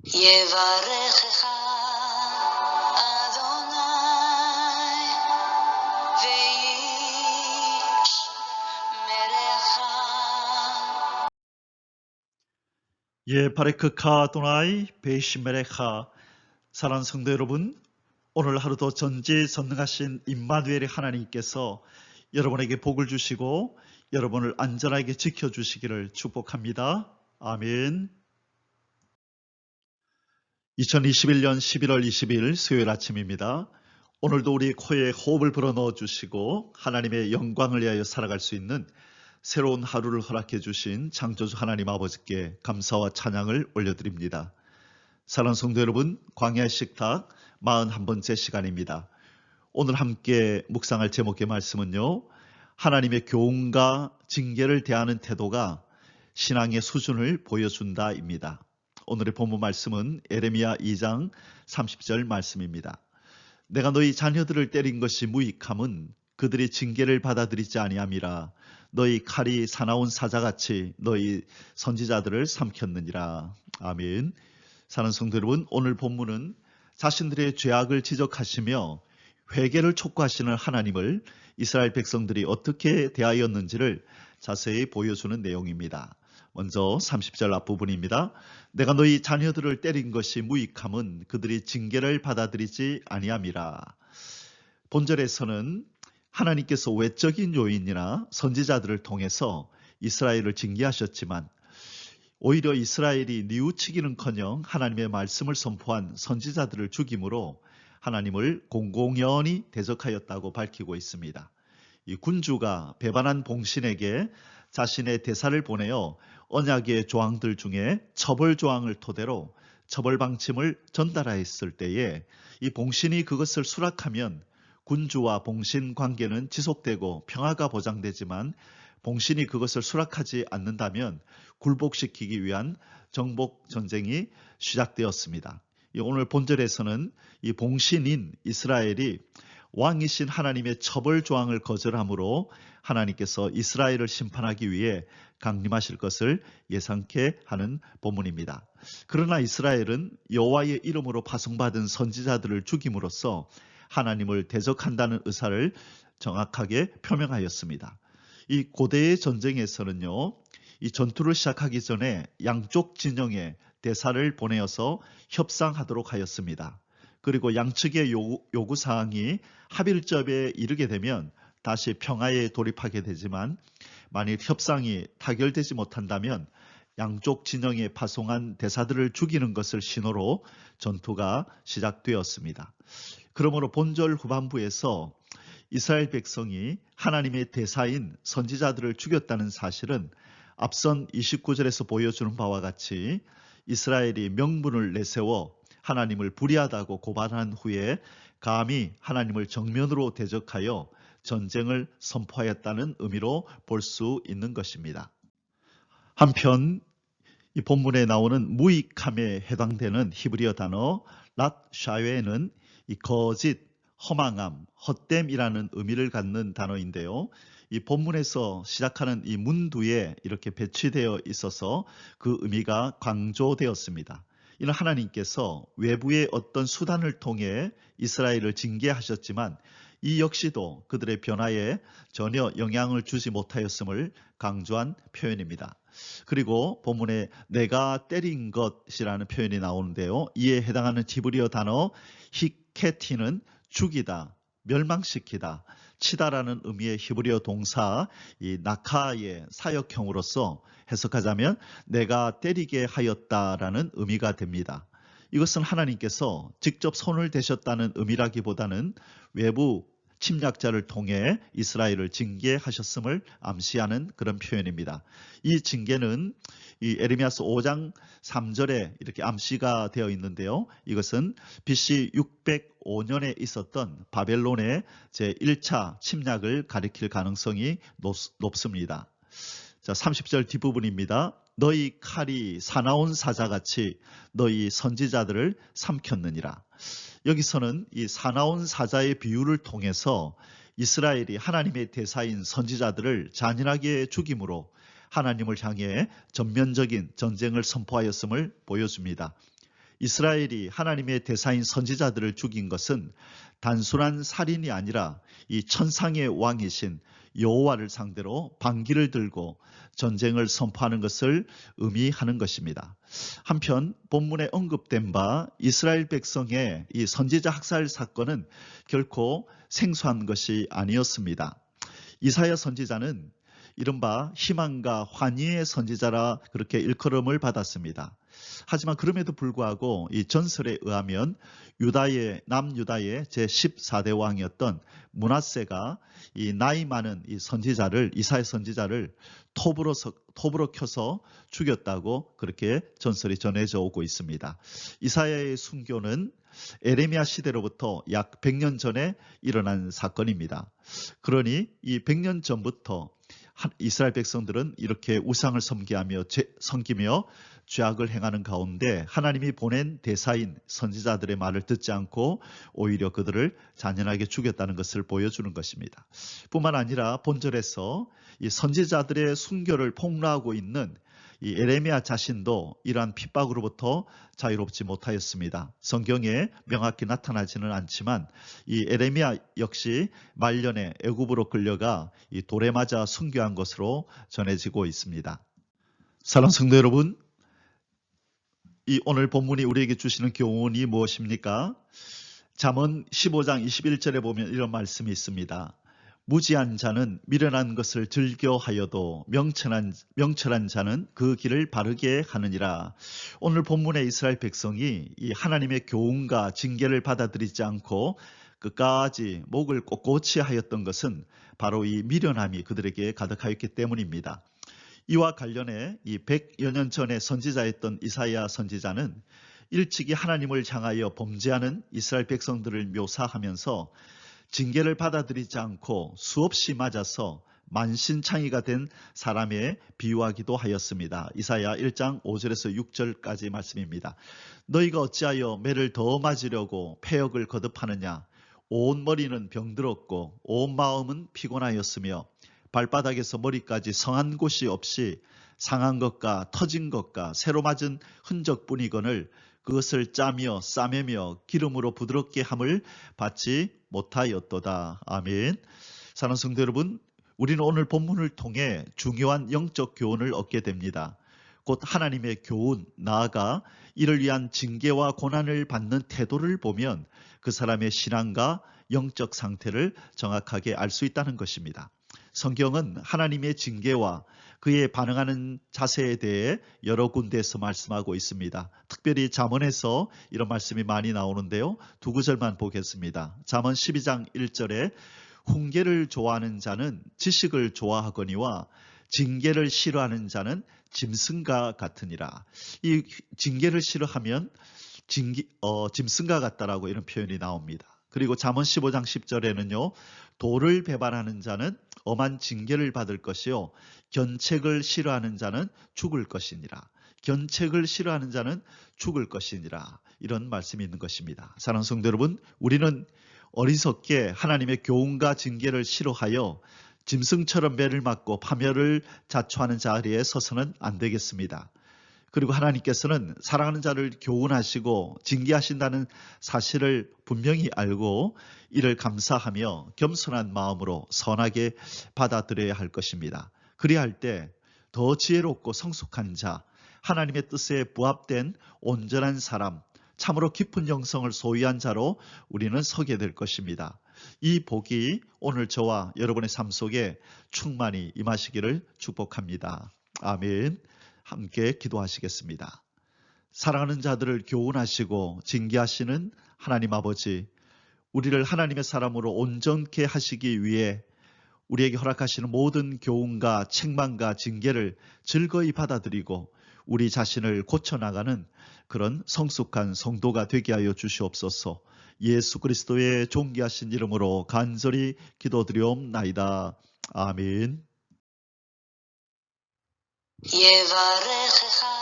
יברכך אדוני וישמרך. 바레크카 도나이 베이시메레카. 사랑하는 성도 여러분, 오늘 하루도 전지전능하신 임마누엘의 하나님께서 여러분에게 복을 주시고 여러분을 안전하게 지켜주시기를 축복합니다. 아멘. 2021년 11월 20일 수요일 아침입니다. 오늘도 우리 코에 호흡을 불어넣어 주시고 하나님의 영광을 위하여 살아갈 수 있는 새로운 하루를 허락해 주신 창조주 하나님 아버지께 감사와 찬양을 올려드립니다. 사랑하는 성도 여러분, 광야의 식탁 41번째 시간입니다. 오늘 함께 묵상할 제목의 말씀은요, 하나님의 교훈과 징계를 대하는 태도가 신앙의 수준을 보여준다입니다. 오늘의 본문 말씀은 에레미야 2장 30절 말씀입니다. 내가 너희 자녀들을 때린 것이 무익함은 그들이 징계를 받아들이지 아니함이라. 너희 칼이 사나운 사자같이 너희 선지자들을 삼켰느니라. 아멘. 사랑하는 성도 여러분, 오늘 본문은 자신들의 죄악을 지적하시며 회개를 촉구하시는 하나님을 이스라엘 백성들이 어떻게 대하였는지를 자세히 보여주는 내용입니다. 먼저 30절 앞부분입니다. 내가 너희 자녀들을 때린 것이 무익함은 그들이 징계를 받아들이지 아니함이라. 본절에서는 하나님께서 외적인 요인이나 선지자들을 통해서 이스라엘을 징계하셨지만 오히려 이스라엘이 뉘우치기는커녕 하나님의 말씀을 선포한 선지자들을 죽임으로 하나님을 공공연히 대적하였다고 밝히고 있습니다. 이 군주가 배반한 봉신에게 자신의 대사를 보내어 언약의 조항들 중에 처벌 조항을 토대로 처벌 방침을 전달하였을 때에 이 봉신이 그것을 수락하면 군주와 봉신 관계는 지속되고 평화가 보장되지만 봉신이 그것을 수락하지 않는다면 굴복시키기 위한 정복 전쟁이 시작되었습니다. 오늘 본절에서는 이 봉신인 이스라엘이 왕이신 하나님의 처벌 조항을 거절함으로 하나님께서 이스라엘을 심판하기 위해 강림하실 것을 예상케 하는 본문입니다. 그러나 이스라엘은 여호와의 이름으로 파송받은 선지자들을 죽임으로써 하나님을 대적한다는 의사를 정확하게 표명하였습니다. 이 고대의 전쟁에서는요, 이 전투를 시작하기 전에 양쪽 진영에 대사를 보내어서 협상하도록 하였습니다. 그리고 양측의 요구사항이 합일점에 이르게 되면 다시 평화에 돌입하게 되지만 만일 협상이 타결되지 못한다면 양쪽 진영에 파송한 대사들을 죽이는 것을 신호로 전투가 시작되었습니다. 그러므로 본절 후반부에서 이스라엘 백성이 하나님의 대사인 선지자들을 죽였다는 사실은 앞선 29절에서 보여주는 바와 같이 이스라엘이 명분을 내세워 하나님을 불의하다고 고발한 후에 감히 하나님을 정면으로 대적하여 전쟁을 선포하였다는 의미로 볼 수 있는 것입니다. 한편 이 본문에 나오는 무익함에 해당되는 히브리어 단어 랏샤웨는 이 거짓, 허망함, 헛됨이라는 의미를 갖는 단어인데요. 이 본문에서 시작하는 이 문두에 이렇게 배치되어 있어서 그 의미가 강조되었습니다. 이는 하나님께서 외부의 어떤 수단을 통해 이스라엘을 징계하셨지만 이 역시도 그들의 변화에 전혀 영향을 주지 못하였음을 강조한 표현입니다. 그리고 본문에 내가 때린 것이라는 표현이 나오는데요. 이에 해당하는 히브리어 단어 히케티는 죽이다, 멸망시키다, 치다라는 의미의 히브리어 동사 이 나카의 사역형으로서 해석하자면 내가 때리게 하였다라는 의미가 됩니다. 이것은 하나님께서 직접 손을 대셨다는 의미라기보다는 외부 침략자를 통해 이스라엘을 징계하셨음을 암시하는 그런 표현입니다. 이 징계는 이 에레미야서 5장 3절에 이렇게 암시가 되어 있는데요. 이것은 BC 605년에 있었던 바벨론의 제1차 침략을 가리킬 가능성이 높습니다. 자, 30절 뒷부분입니다. 너희 칼이 사나운 사자같이 너희 선지자들을 삼켰느니라. 여기서는 이 사나운 사자의 비유를 통해서 이스라엘이 하나님의 대사인 선지자들을 잔인하게 죽임으로 하나님을 향해 전면적인 전쟁을 선포하였음을 보여줍니다. 이스라엘이 하나님의 대사인 선지자들을 죽인 것은 단순한 살인이 아니라 이 천상의 왕이신 여호와를 상대로 반기를 들고 전쟁을 선포하는 것을 의미하는 것입니다. 한편 본문에 언급된 바 이스라엘 백성의 이 선지자 학살 사건은 결코 생소한 것이 아니었습니다. 이사야 선지자는 이른바 희망과 환희의 선지자라 그렇게 일컬음을 받았습니다. 하지만 그럼에도 불구하고 이 전설에 의하면 남유다의 제14대 왕이었던 므낫세가 이 나이 많은 이 선지자를 이사야 선지자를 톱으로 켜서 죽였다고 그렇게 전설이 전해져 오고 있습니다. 이사야의 순교는 에레미야 시대로부터 약 100년 전에 일어난 사건입니다. 그러니 이 100년 전부터 이스라엘 백성들은 이렇게 우상을 섬기며 죄악을 행하는 가운데 하나님이 보낸 대사인 선지자들의 말을 듣지 않고 오히려 그들을 잔인하게 죽였다는 것을 보여주는 것입니다. 뿐만 아니라 본절에서 이 선지자들의 순교를 폭로하고 있는 이 에레미야 자신도 이러한 핍박으로부터 자유롭지 못하였습니다. 성경에 명확히 나타나지는 않지만 이 에레미야 역시 말년에 애굽으로 끌려가 이 돌에 맞아 순교한 것으로 전해지고 있습니다. 사랑하는 성도 여러분, 이 오늘 본문이 우리에게 주시는 교훈이 무엇입니까? 잠언 15장 21절에 보면 이런 말씀이 있습니다. 무지한 자는 미련한 것을 즐겨하여도 명철한 자는 그 길을 바르게 하느니라. 오늘 본문의 이스라엘 백성이 이 하나님의 교훈과 징계를 받아들이지 않고 끝까지 목을 꼿꼿이 하였던 것은 바로 이 미련함이 그들에게 가득하였기 때문입니다. 이와 관련해 이 100여 년 전에 선지자였던 이사야 선지자는 일찍이 하나님을 향하여 범죄하는 이스라엘 백성들을 묘사하면서 징계를 받아들이지 않고 수없이 맞아서 만신창이가 된 사람에 비유하기도 하였습니다. 이사야 1장 5절에서 6절까지 말씀입니다. 너희가 어찌하여 매를 더 맞으려고 패역을 거듭하느냐. 온 머리는 병들었고 온 마음은 피곤하였으며 발바닥에서 머리까지 성한 곳이 없이 상한 것과 터진 것과 새로 맞은 흔적뿐이거늘 그것을 짜며 싸매며 기름으로 부드럽게 함을 받지 못하였도다. 아멘. 사랑하는 성도 여러분, 우리는 오늘 본문을 통해 중요한 영적 교훈을 얻게 됩니다. 곧 하나님의 교훈, 나아가 이를 위한 징계와 고난을 받는 태도를 보면 그 사람의 신앙과 영적 상태를 정확하게 알 수 있다는 것입니다. 성경은 하나님의 징계와 그에 반응하는 자세에 대해 여러 군데에서 말씀하고 있습니다. 특별히 잠언에서 이런 말씀이 많이 나오는데요. 두 구절만 보겠습니다. 잠언 12장 1절에 훈계를 좋아하는 자는 지식을 좋아하거니와 징계를 싫어하는 자는 짐승과 같으니라. 이 징계를 싫어하면 짐승과 같다라고 이런 표현이 나옵니다. 그리고 잠언 15장 10절에는요. 도를 배반하는 자는 엄한 징계를 받을 것이요 견책을 싫어하는 자는 죽을 것이니라. 견책을 싫어하는 자는 죽을 것이니라. 이런 말씀이 있는 것입니다. 사랑하는 성도 여러분, 우리는 어리석게 하나님의 교훈과 징계를 싫어하여 짐승처럼 매를 맞고 파멸을 자초하는 자리에 서서는 안 되겠습니다. 그리고 하나님께서는 사랑하는 자를 교훈하시고 징계하신다는 사실을 분명히 알고 이를 감사하며 겸손한 마음으로 선하게 받아들여야 할 것입니다. 그래야 할 때 더 지혜롭고 성숙한 자, 하나님의 뜻에 부합된 온전한 사람, 참으로 깊은 영성을 소유한 자로 우리는 서게 될 것입니다. 이 복이 오늘 저와 여러분의 삶 속에 충만히 임하시기를 축복합니다. 아멘. 함께 기도하시겠습니다. 사랑하는 자들을 교훈하시고 징계하시는 하나님 아버지, 우리를 하나님의 사람으로 온전케 하시기 위해 우리에게 허락하시는 모든 교훈과 책망과 징계를 즐거이 받아들이고 우리 자신을 고쳐나가는 그런 성숙한 성도가 되게 하여 주시옵소서. 예수 그리스도의 존귀하신 이름으로 간절히 기도드리옵나이다. 아멘. יברכך